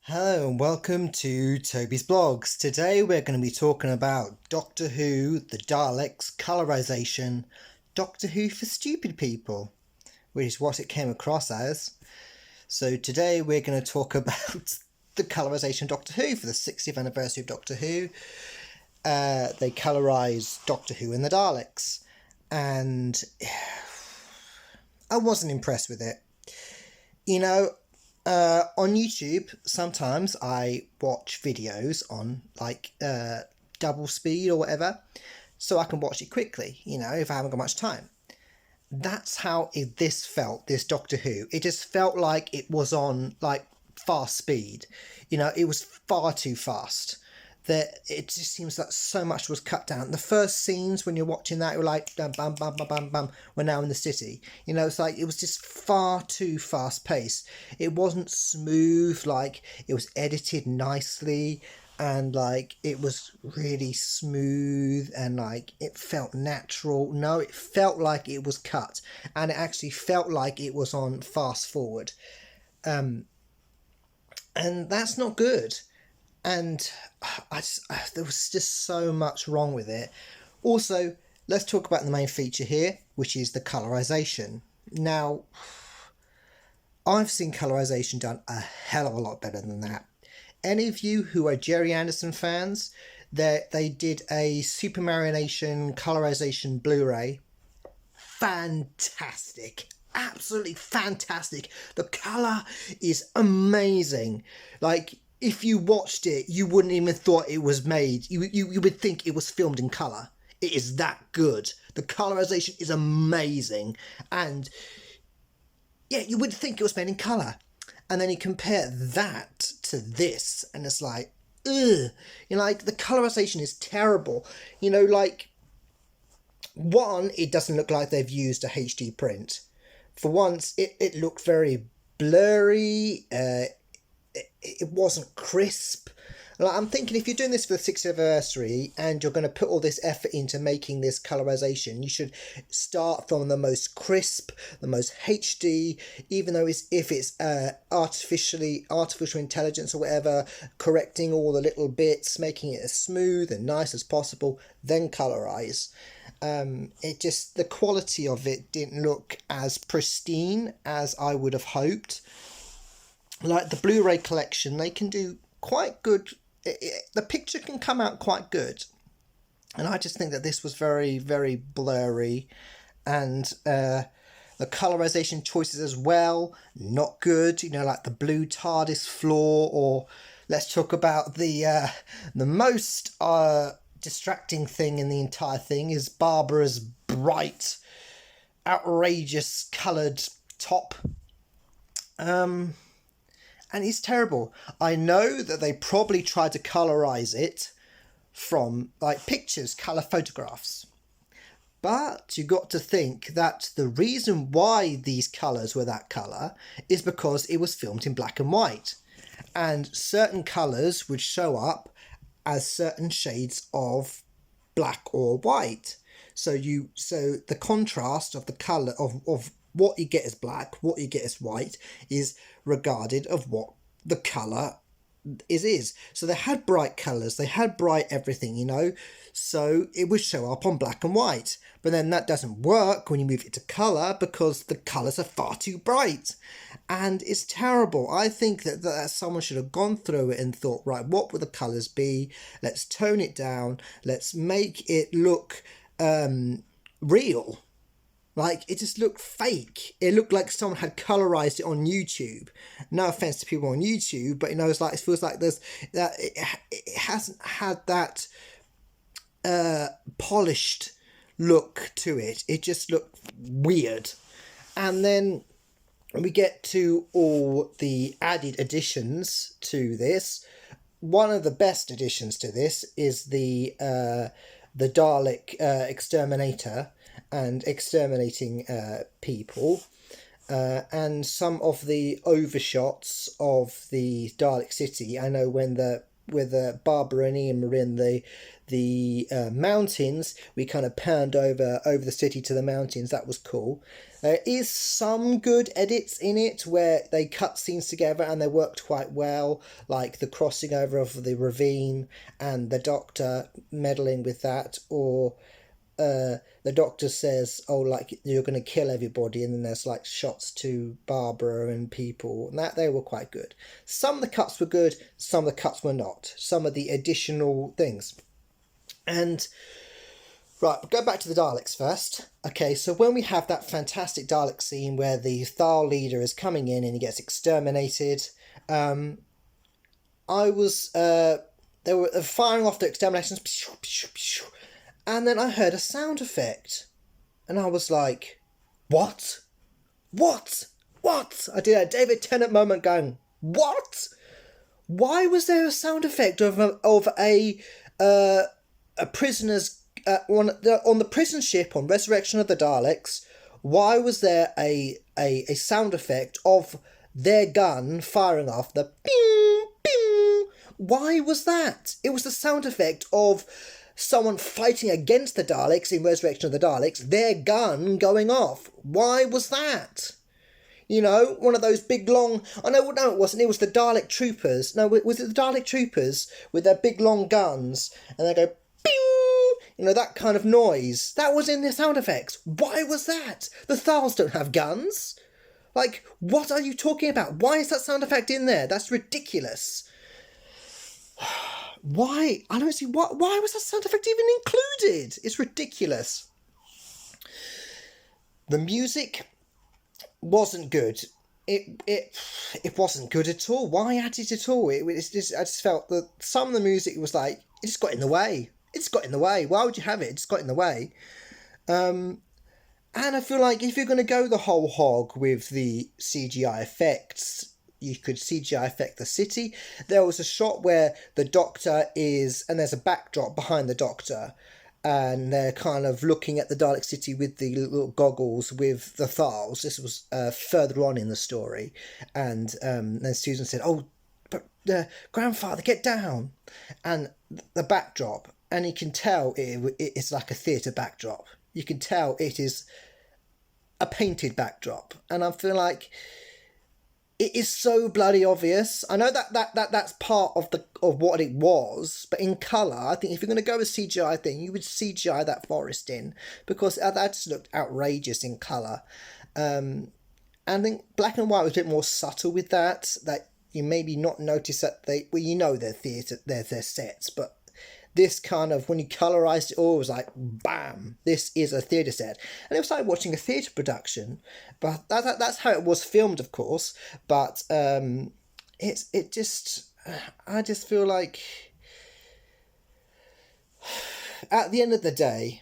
Hello and welcome to Tobysblogs. Today we're going to be talking about Doctor Who, the Daleks, Colourisation, Doctor Who for stupid people, which is what it came across as. So today we're going to talk about the colourisation of Doctor Who for the 60th anniversary of Doctor Who. They colorised Doctor Who and the Daleks, and I wasn't impressed with it. On YouTube, sometimes I watch videos on double speed or whatever, so I can watch it quickly, if I haven't got much time. That's how this felt, this Doctor Who. It just felt like it was on fast speed. It was far too fast. It just seems like so much was cut down. The first scenes when you're watching that, you're like bam, bam, bam, bam, bam, bam. We're now in the city. It's like it was just far too fast paced. It wasn't smooth. It was edited nicely, and it was really smooth, and it felt natural. No, it felt like it was cut, and it actually felt like it was on fast forward, and that's not good. And there was just so much wrong with it. Also, let's talk about the main feature here, which is the colorisation. Now, I've seen colorisation done a hell of a lot better than that. Any of you who are Jerry Anderson fans, they did a Super Marination colorisation Blu-ray. Fantastic. Absolutely fantastic. The colour is amazing. If you watched it, you wouldn't even thought it was made. You would think it was filmed in colour. It is that good. The colorisation is amazing. And yeah, you would think it was made in colour. And then you compare that to this, and it's like, ugh. The colorisation is terrible. One, it doesn't look like they've used a HD print. For once, it looked very blurry. It wasn't crisp. I'm thinking, if you're doing this for the 60th anniversary and you're going to put all this effort into making this colorisation, you should start from the most crisp, the most HD, even though if it's artificial intelligence or whatever, correcting all the little bits, making it as smooth and nice as possible, then colorise. The quality of it didn't look as pristine as I would have hoped. The Blu-ray collection, they can do quite good. The picture can come out quite good, and I just think that this was very, very blurry, and the colorization choices as well, not good. The blue TARDIS floor, or let's talk about the most distracting thing in the entire thing is Barbara's bright, outrageous coloured top. And it's terrible. I know that they probably tried to colorize it from pictures, color photographs. But you got to think that the reason why these colors were that color is because it was filmed in black and white. And certain colors would show up as certain shades of black or white. So the contrast of the color of what you get as black, what you get as white, is regarded of what the colour is. So they had bright colours, they had bright everything, so it would show up on black and white. But then that doesn't work when you move it to colour, because the colours are far too bright. And it's terrible. I think that someone should have gone through it and thought, right, what would the colours be? Let's tone it down. Let's make it look real. It just looked fake. It looked like someone had colorized it on YouTube. No offense to people on YouTube, but it feels like there's that it hasn't had that polished look to it. It just looked weird. And then we get to all the added additions to this. One of the best additions to this is the Dalek exterminator, and exterminating people, and some of the overshots of the Dalek city. I know with Barbara and Ian were in the mountains, we kind of panned over the city to the mountains. That was cool. There is some good edits in it where they cut scenes together and they worked quite well, like the crossing over of the ravine and the Doctor meddling with that, or the Doctor says, "Oh, like you're going to kill everybody," and then there's like shots to Barbara and people, and that they were quite good. Some of the cuts were good, some of the cuts were not. Some of the additional things, and right, we'll go back to the Daleks first. Okay, so when we have that fantastic Dalek scene where the Thal leader is coming in and he gets exterminated, they were firing off their exterminations, and then I heard a sound effect, and I was like, "What? What? What?" I did a David Tennant moment, going, "What? Why was there a sound effect of a prisoner's on the prison ship on Resurrection of the Daleks? Why was there a sound effect of their gun firing off the ping ping? Why was that? It was the sound effect of someone fighting against the Daleks in Resurrection of the Daleks, their gun going off. Why was that? You know, one of those big long... Oh, no, it wasn't. It was the Dalek troopers. No, was it the Dalek troopers with their big long guns? And they go, pew! You know, that kind of noise. That was in the sound effects. Why was that? The Thals don't have guns. Like, what are you talking about? Why is that sound effect in there? That's ridiculous. Why? I don't see why was that sound effect even included? It's ridiculous. The music wasn't good. It wasn't good at all. Why add it at all? I just felt that some of the music was like, it just got in the way. It's got in the way. Why would you have it? It just got in the way. And I feel like if you're going to go the whole hog with the CGI effects, you could CGI effect the city. There was a shot where the Doctor is, and there's a backdrop behind the Doctor, and they're kind of looking at the Dalek city with the little goggles with the Thals. This was further on in the story. And then Susan said, "Oh, but grandfather, get down." And the backdrop, and you can tell it's like a theatre backdrop. You can tell it is a painted backdrop. And I feel like it is so bloody obvious. I know that's part of what it was, but in colour, I think if you're going to go with CGI thing, you would CGI that forest in, because that just looked outrageous in colour. And I think black and white was a bit more subtle with that you maybe not notice that they're theatre, they're sets, but this kind of, when you colorised it all, it was like, bam, this is a theatre set. And it was like watching a theatre production, but that's how it was filmed, of course. But I just feel like, at the end of the day,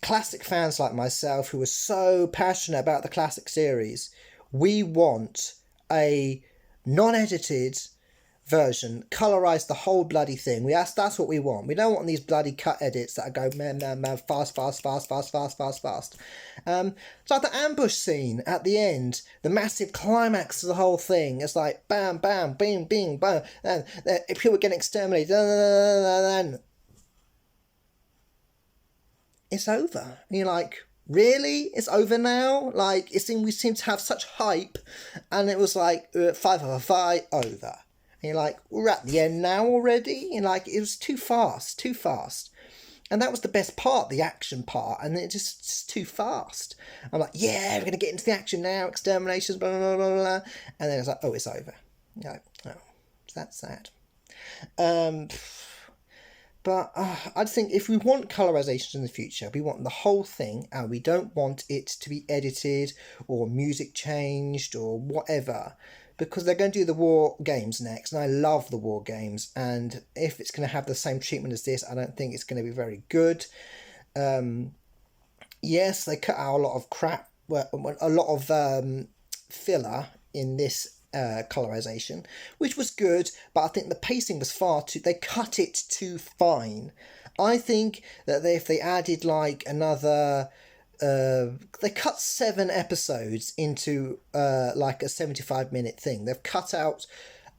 classic fans like myself, who are so passionate about the classic series, we want a non-edited version, colourize the whole bloody thing. That's what we want. We don't want these bloody cut edits that go man, fast. It's like the ambush scene at the end, the massive climax of the whole thing. It's like bam, bam, bing, bing, bam, and people getting exterminated. And it's over. And you're like, really? It's over now? Like, we seem to have such hype, and it was like 5 over. And you're like, we're at the end now already? And like, it was too fast. And that was the best part, the action part, and it just too fast. I'm like, yeah, we're going to get into the action now, exterminations, blah, blah, blah, blah. And then it's like, oh, it's over. You're like, oh, that's sad. But I just think if we want colourizations in the future, we want the whole thing, and we don't want it to be edited or music changed or whatever, because they're going to do the war games next, and I love the war games, and if it's going to have the same treatment as this, I don't think it's going to be very good. Yes, they cut out a lot of crap, a lot of filler in this colorization, which was good, but I think the pacing was they cut it too fine. I think that if they added like another... they cut 7 episodes into like a 75-minute thing. They've cut out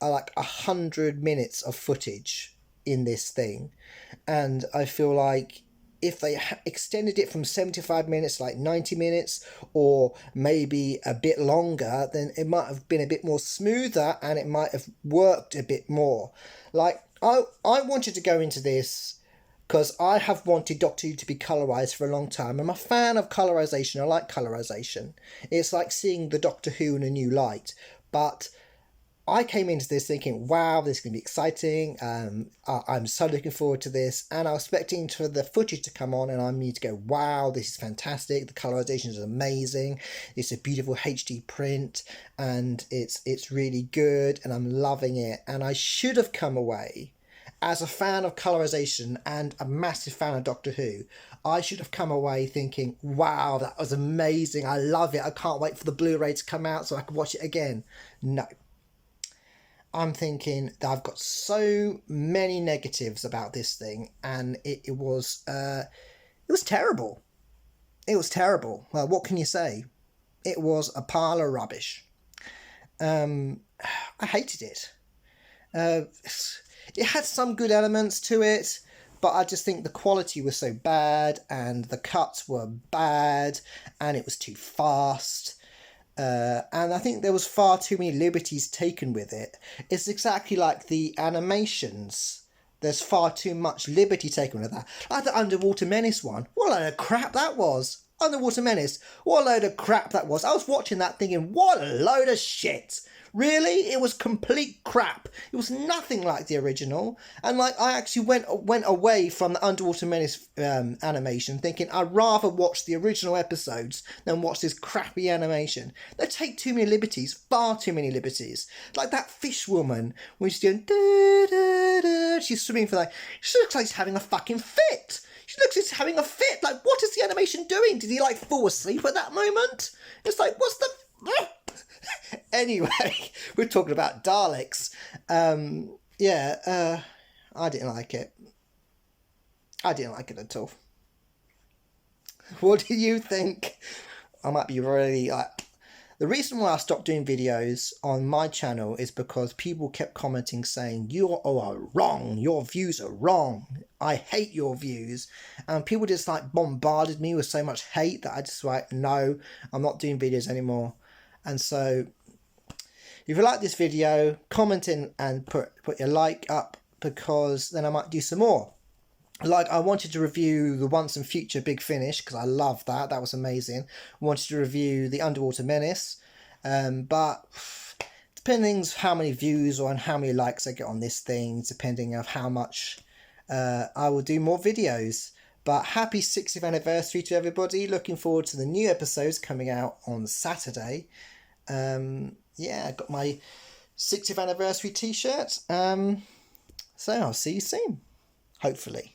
like 100 minutes of footage in this thing, and I feel like if they extended it from 75 minutes to like 90 minutes, or maybe a bit longer, then it might have been a bit more smoother and it might have worked a bit more. Like, I wanted to go into this because I have wanted Doctor Who to be colorised for a long time. I'm a fan of colorisation. I like colorisation. It's like seeing the Doctor Who in a new light. But I came into this thinking, wow, this is going to be exciting. I'm so looking forward to this. And I was expecting for the footage to come on and I need to go, wow, this is fantastic. The colorization is amazing. It's a beautiful HD print and it's really good and I'm loving it. And I should have come away as a fan of colorization and a massive fan of Doctor Who. I should have come away thinking, wow, that was amazing. I love it. I can't wait for the Blu-ray to come out so I can watch it again. No. I'm thinking that I've got so many negatives about this thing, and it was terrible. It was terrible. Well, what can you say? It was a pile of rubbish. I hated it. It had some good elements to it, but I just think the quality was so bad, and the cuts were bad, and it was too fast. And I think there was far too many liberties taken with it. It's exactly like the animations. There's far too much liberty taken with that. Like the Underwater Menace one. What a load of crap that was. Underwater Menace. What a load of crap that was. I was watching that thinking, what a load of shit. Really? It was complete crap. It was nothing like the original. And like I actually went away from the Underwater Menace animation thinking I'd rather watch the original episodes than watch this crappy animation. They take too many liberties, far too many liberties. Like that fish woman when she's doing da, da, da, she's swimming for like, she looks like she's having a fucking fit. She looks like she's having a fit. Like, what is the animation doing? Did he like fall asleep at that moment? It's like, what's the... Anyway, we're talking about Daleks. I didn't like it. I didn't like it at all. What do you think? I might be really like... The reason why I stopped doing videos on my channel is because people kept commenting saying, you are wrong, your views are wrong, I hate your views. And people just like bombarded me with so much hate that I just like, no, I'm not doing videos anymore. And so, if you like this video, comment in and put your like up, because then I might do some more. Like, I wanted to review the Once and Future Big Finish, because I love that. That was amazing. I wanted to review the Underwater Menace. But depending on how many views or on how many likes I get on this thing, depending on how much I will do more videos. But happy 60th anniversary to everybody. Looking forward to the new episodes coming out on Saturday. I got my 60th anniversary t-shirt. So I'll see you soon. Hopefully.